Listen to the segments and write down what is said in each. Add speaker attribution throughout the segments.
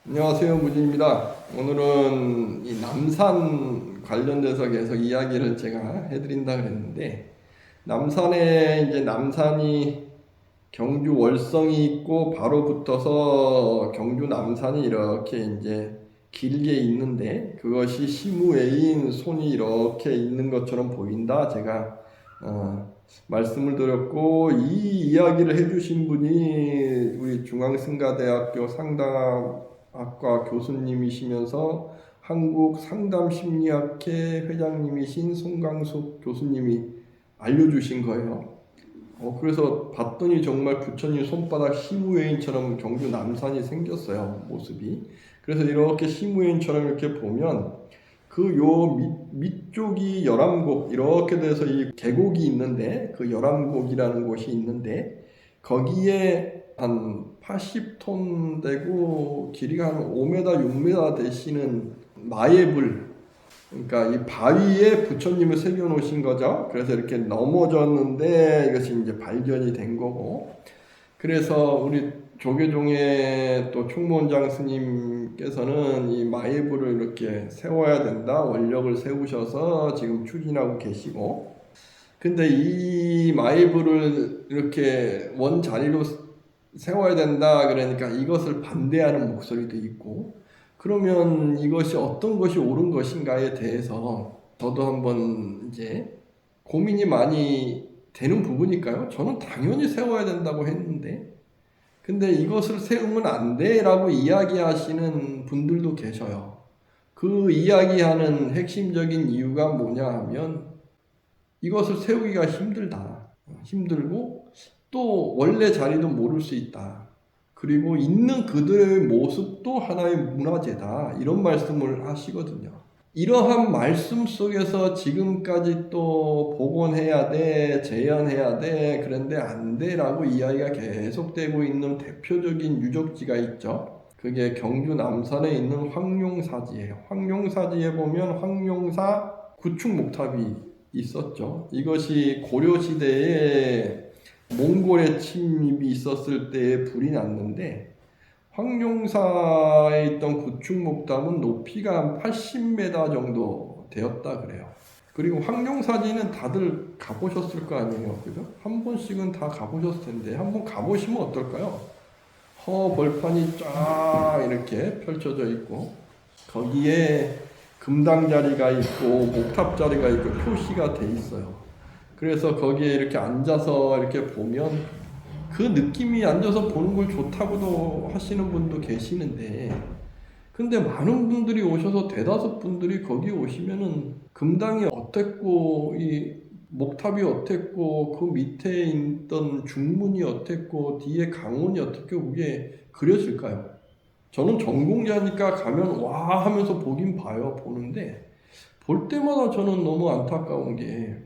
Speaker 1: 안녕하세요, 무진입니다. 오늘은 이 남산 관련돼서 계속 이야기를 제가 해드린다 그랬는데, 남산에 이제 남산이 경주 월성이 있고 바로 붙어서 경주 남산이 이렇게 이제 길게 있는데, 그것이 시무웨이인 손이 이렇게 있는 것처럼 보인다. 제가 말씀을 드렸고, 이 이야기를 해주신 분이 우리 중앙승가대학교 상담학과 교수님이시면서 한국상담심리학회 회장님이신 송강숙 교수님이 알려주신 거예요. 그래서 봤더니 정말 부처님 손바닥 시무웨인처럼 경주 남산이 생겼어요, 모습이. 그래서 이렇게 시무웨인처럼 이렇게 보면 그 요 밑쪽이 열암곡 이렇게 돼서 이 계곡이 있는데, 그 열암곡이라는 곳이 있는데, 거기에 한 80톤 되고 길이가 한 5m, 6m 되시는 마예불, 그러니까 이 바위에 부처님을 새겨 놓으신 거죠. 그래서 이렇게 넘어졌는데 이것이 이제 발견이 된 거고, 그래서 우리 조계종의 또 총무원장 스님께서는 이 마예불을 이렇게 세워야 된다, 원력을 세우셔서 지금 추진하고 계시고, 근데 이 마예불을 이렇게 원 자리로 세워야 된다 그러니까 이것을 반대하는 목소리도 있고, 그러면 이것이 어떤 것이 옳은 것인가에 대해서 저도 한번 이제 고민이 많이 되는 부분일까요? 저는 당연히 세워야 된다고 했는데, 근데 이것을 세우면 안 돼라고 이야기하시는 분들도 계셔요. 그 이야기하는 핵심적인 이유가 뭐냐 하면, 이것을 세우기가 힘들다. 힘들고 또 원래 자리도 모를 수 있다. 그리고 있는 그들의 모습도 하나의 문화재다. 이런 말씀을 하시거든요. 이러한 말씀 속에서 지금까지 또 복원해야 돼, 재현해야 돼, 그런데 안 돼라고 이야기가 계속되고 있는 대표적인 유적지가 있죠. 그게 경주 남산에 있는 황룡사지예요. 황룡사지에 보면 황룡사 구축목탑이 있었죠. 이것이 고려시대에 몽골의 침입이 있었을 때 불이 났는데, 황룡사에 있던 구축목탑은 높이가 한 80m 정도 되었다 그래요. 그리고 황룡사지는 다들 가보셨을 거 아니에요, 그죠? 한 번씩은 다 가보셨을 텐데 한번 가보시면 어떨까요? 벌판이 쫙 이렇게 펼쳐져 있고, 거기에 금당 자리가 있고 목탑 자리가 있고 표시가 돼 있어요. 그래서 거기에 이렇게 앉아서 이렇게 보면 그 느낌이, 앉아서 보는 걸 좋다고도 하시는 분도 계시는데, 근데 많은 분들이 오셔서 대다수 분들이 거기 오시면은 금당이 어땠고 이 목탑이 어땠고 그 밑에 있던 중문이 어땠고 뒤에 강원이 어떻고 그게 그려질까요? 저는 전공자니까 가면 와 하면서 보긴 봐요. 보는데 볼 때마다 저는 너무 안타까운 게,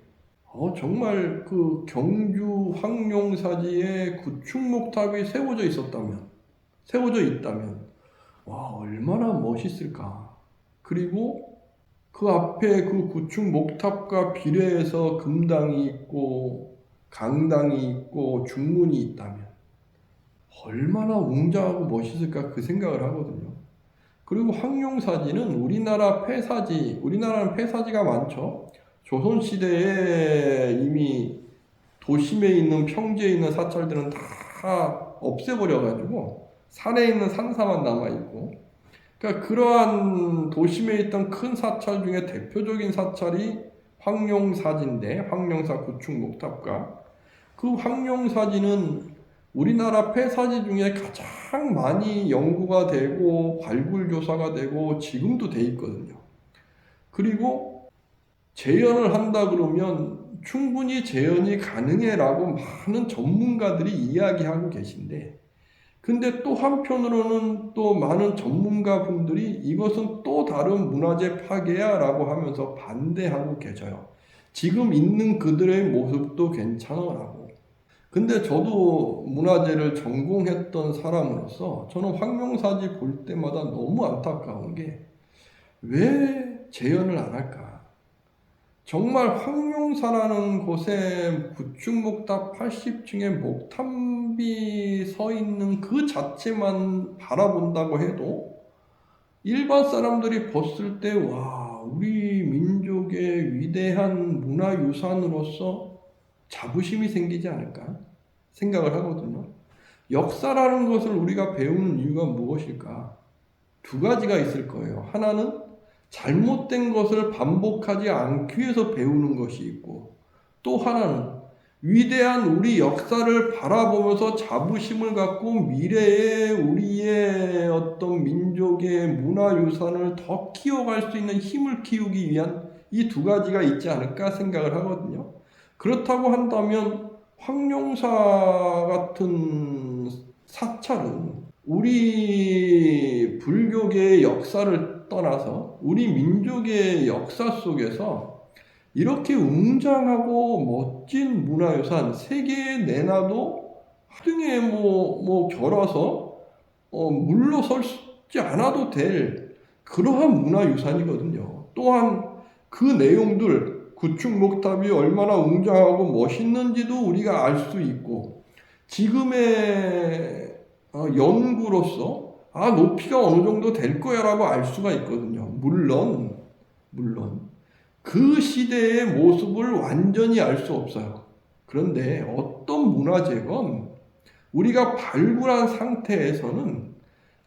Speaker 1: 정말 그 경주 황룡사지에 구축목탑이 세워져 있다면, 와, 얼마나 멋있을까. 그리고 그 앞에 그 구축목탑과 비례해서 금당이 있고, 강당이 있고, 중문이 있다면, 얼마나 웅장하고 멋있을까 그 생각을 하거든요. 그리고 황룡사지는 우리나라는 폐사지가 많죠. 조선시대에 이미 도심에 있는 평지에 있는 사찰들은 다 없애버려가지고 산에 있는 산사만 남아있고, 그러니까 그러한 도심에 있던 큰 사찰 중에 대표적인 사찰이 황룡사지인데, 황룡사 구축목탑과 그 황룡사지는 우리나라 폐사지 중에 가장 많이 연구가 되고 발굴 조사가 되고 지금도 돼 있거든요. 그리고 재현을 한다 그러면 충분히 재현이 가능해라고 많은 전문가들이 이야기하고 계신데, 근데 또 한편으로는 또 많은 전문가 분들이 이것은 또 다른 문화재 파괴야라고 하면서 반대하고 계셔요. 지금 있는 그들의 모습도 괜찮아라고. 근데 저도 문화재를 전공했던 사람으로서 저는 황룡사지 볼 때마다 너무 안타까운 게, 왜 재현을 안 할까? 정말 황룡사라는 곳에 구축목탑 80층의 목탑이 서 있는 그 자체만 바라본다고 해도 일반 사람들이 봤을 때, 와, 우리 민족의 위대한 문화유산으로서 자부심이 생기지 않을까 생각을 하거든요. 역사라는 것을 우리가 배우는 이유가 무엇일까? 두 가지가 있을 거예요. 하나는 잘못된 것을 반복하지 않기 위해서 배우는 것이 있고, 또 하나는 위대한 우리 역사를 바라보면서 자부심을 갖고 미래의 우리의 어떤 민족의 문화유산을 더 키워갈 수 있는 힘을 키우기 위한 이 두 가지가 있지 않을까 생각을 하거든요. 그렇다고 한다면 황룡사 같은 사찰은 우리 불교계의 역사를 떠나서 우리 민족의 역사 속에서 이렇게 웅장하고 멋진 문화유산 세계에 내놔도 하등에 겨뤄서 물러설지 않아도 될 그러한 문화유산이거든요. 또한 그 내용들 구축목탑이 얼마나 웅장하고 멋있는지도 우리가 알 수 있고 지금의 연구로서 높이가 어느 정도 될 거야라고 알 수가 있거든요. 물론 그 시대의 모습을 완전히 알 수 없어요. 그런데 어떤 문화재건 우리가 발굴한 상태에서는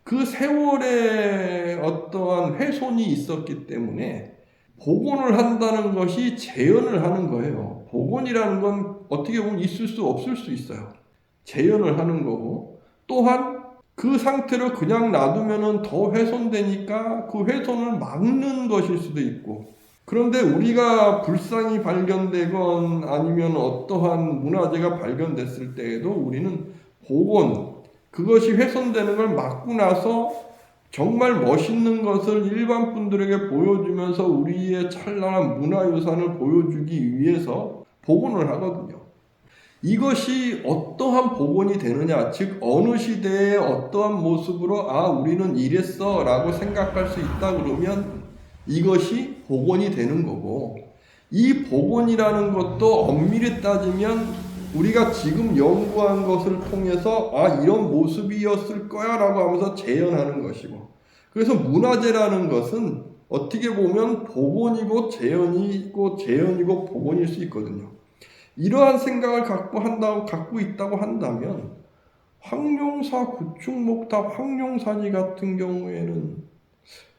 Speaker 1: 그 세월에 어떠한 훼손이 있었기 때문에 복원을 한다는 것이 재현을 하는 거예요. 복원이라는 건 어떻게 보면 있을 수 없을 수 있어요. 재현을 하는 거고, 또한 그 상태로 그냥 놔두면 더 훼손되니까 그 훼손을 막는 것일 수도 있고, 그런데 우리가 불상이 발견되건 아니면 어떠한 문화재가 발견됐을 때에도 우리는 복원, 그것이 훼손되는 걸 막고 나서 정말 멋있는 것을 일반 분들에게 보여주면서 우리의 찬란한 문화유산을 보여주기 위해서 복원을 하거든요. 이것이 어떠한 복원이 되느냐, 즉 어느 시대에 어떠한 모습으로 우리는 이랬어 라고 생각할 수 있다 그러면 이것이 복원이 되는 거고, 이 복원이라는 것도 엄밀히 따지면 우리가 지금 연구한 것을 통해서 이런 모습이었을 거야 라고 하면서 재현하는 것이고, 그래서 문화재라는 것은 어떻게 보면 복원이고 재현이고 재현이고 복원일 수 있거든요. 이러한 생각을 갖고 있다고 한다면 황룡사 구축목탑 황룡사지 같은 경우에는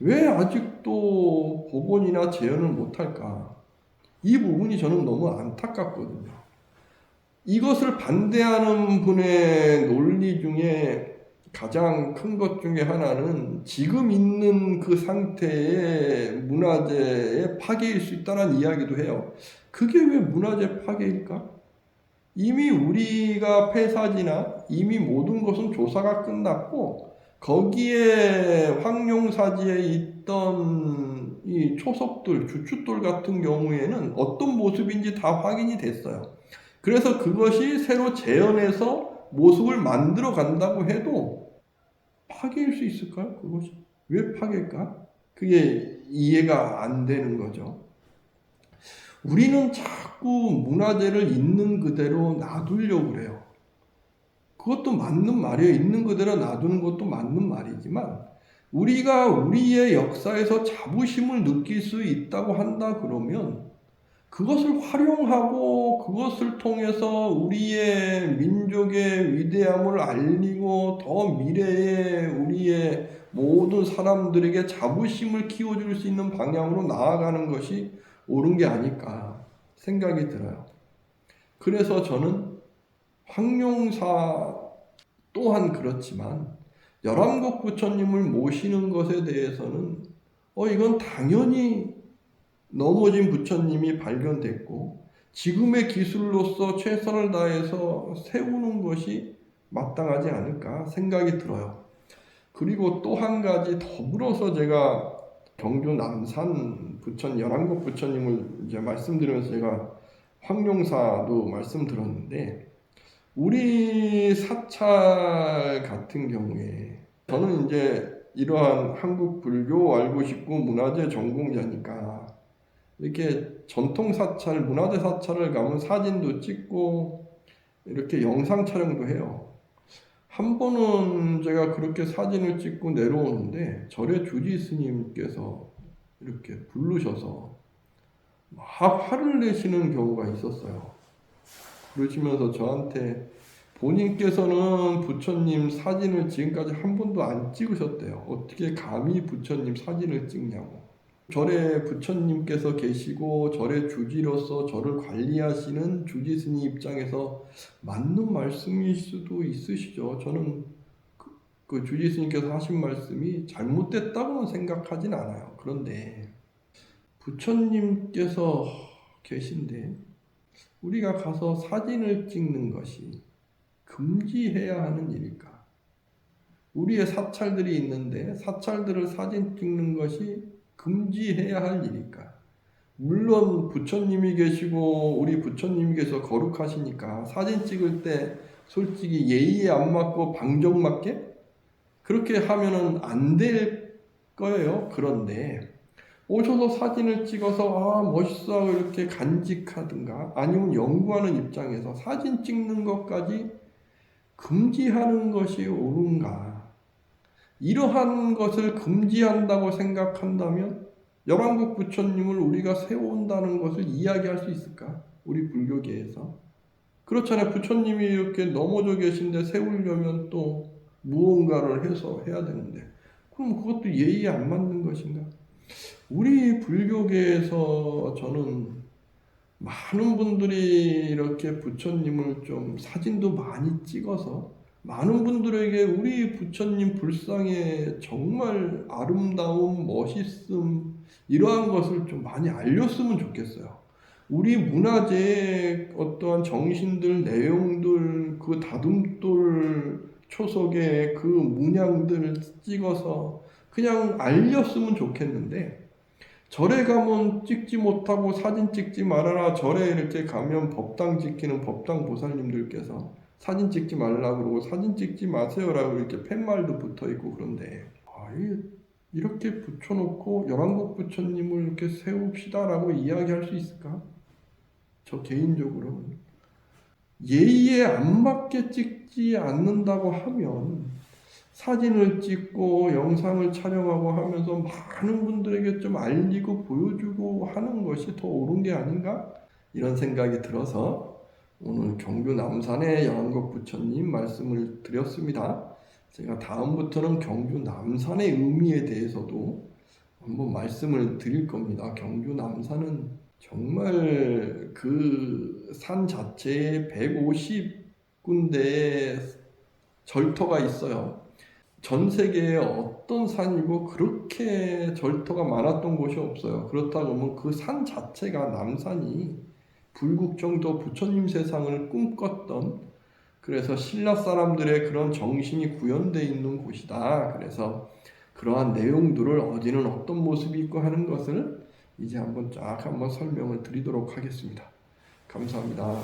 Speaker 1: 왜 아직도 복원이나 재현을 못할까? 이 부분이 저는 너무 안타깝거든요. 이것을 반대하는 분의 논리 중에 가장 큰 것 중에 하나는 지금 있는 그 상태의 문화재의 파괴일 수 있다는 이야기도 해요. 그게 왜 문화재 파괴일까? 이미 우리가 폐사지나 이미 모든 것은 조사가 끝났고 거기에 황룡사지에 있던 이 초석들, 주춧돌 같은 경우에는 어떤 모습인지 다 확인이 됐어요. 그래서 그것이 새로 재현해서 모습을 만들어 간다고 해도 파괴일 수 있을까요? 그것이 왜 파괴일까? 그게 이해가 안 되는 거죠. 우리는 자꾸 문화재를 있는 그대로 놔두려고 그래요. 그것도 맞는 말이에요. 있는 그대로 놔두는 것도 맞는 말이지만 우리가 우리의 역사에서 자부심을 느낄 수 있다고 한다 그러면 그것을 활용하고 그것을 통해서 우리의 민족의 위대함을 알리고 더 미래에 우리의 모든 사람들에게 자부심을 키워줄 수 있는 방향으로 나아가는 것이 옳은 게 아닐까 생각이 들어요. 그래서 저는 황룡사 또한 그렇지만 열암국 부처님을 모시는 것에 대해서는 이건 당연히 넘어진 부처님이 발견됐고 지금의 기술로서 최선을 다해서 세우는 것이 마땅하지 않을까 생각이 들어요. 그리고 또 한 가지 더불어서 제가 경주 남산 부처님, 열암국 부처님을 이제 말씀드리면서 제가 황룡사도 말씀드렸는데 우리 사찰 같은 경우에 저는 이제 이러한 한국 불교 알고 싶고 문화재 전공자니까 이렇게 전통 사찰, 문화재 사찰을 가면 사진도 찍고 이렇게 영상 촬영도 해요. 한 번은 제가 그렇게 사진을 찍고 내려오는데 절에 주지 스님께서 이렇게 부르셔서 막 화를 내시는 경우가 있었어요. 그러시면서 저한테 본인께서는 부처님 사진을 지금까지 한 번도 안 찍으셨대요. 어떻게 감히 부처님 사진을 찍냐고. 절에 부처님께서 계시고 절의 주지로서 저를 관리하시는 주지스님 입장에서 맞는 말씀일 수도 있으시죠. 저는 그 주지스님께서 하신 말씀이 잘못됐다고는 생각하진 않아요. 그런데 부처님께서 계신데 우리가 가서 사진을 찍는 것이 금지해야 하는 일일까? 우리의 사찰들이 있는데 사찰들을 사진 찍는 것이 금지해야 할 일일까? 물론 부처님이 계시고 우리 부처님께서 거룩하시니까 사진 찍을 때 솔직히 예의에 안 맞고 방정맞게 그렇게 하면은 안 될 거예요. 그런데 오셔서 사진을 찍어서 아 멋있어 이렇게 간직하든가 아니면 연구하는 입장에서 사진 찍는 것까지 금지하는 것이 옳은가? 이러한 것을 금지한다고 생각한다면 열왕국 부처님을 우리가 세운다는 것을 이야기할 수 있을까? 우리 불교계에서. 그렇잖아요. 부처님이 이렇게 넘어져 계신데 세우려면 또 무언가를 해서 해야 되는데 그럼 그것도 예의에 안 맞는 것인가? 우리 불교계에서 저는 많은 분들이 이렇게 부처님을 좀 사진도 많이 찍어서 많은 분들에게 우리 부처님 불상의 정말 아름다움, 멋있음 이러한 것을 좀 많이 알렸으면 좋겠어요. 우리 문화재의 어떠한 정신들, 내용들, 그 다듬돌 초석의 그 문양들을 찍어서 그냥 알렸으면 좋겠는데 절에 가면 찍지 못하고 사진 찍지 말아라. 절에 이렇게 가면 법당 지키는 법당 보살님들께서 사진 찍지 말라 그러고 사진 찍지 마세요라고 이렇게 팻말도 붙어 있고 그런데 이렇게 붙여놓고 열왕국 부처님을 이렇게 세웁시다라고 이야기할 수 있을까? 저 개인적으로는 예의에 안 맞게 찍지 않는다고 하면 사진을 찍고 영상을 촬영하고 하면서 많은 분들에게 좀 알리고 보여주고 하는 것이 더 옳은 게 아닌가? 이런 생각이 들어서 오늘 경주 남산의 열왕국 부처님 말씀을 드렸습니다. 제가 다음부터는 경주 남산의 의미에 대해서도 한번 말씀을 드릴 겁니다. 경주 남산은 정말 그 산 자체에 150군데의 절터가 있어요. 전 세계에 어떤 산이고 그렇게 절터가 많았던 곳이 없어요. 그렇다고 하면 그 산 자체가 남산이 불국정도 부처님 세상을 꿈꿨던 그래서 신라 사람들의 그런 정신이 구현되어 있는 곳이다. 그래서 그러한 내용들을 어디는 어떤 모습이 있고 하는 것을 이제 한번 쫙 한번 설명을 드리도록 하겠습니다. 감사합니다.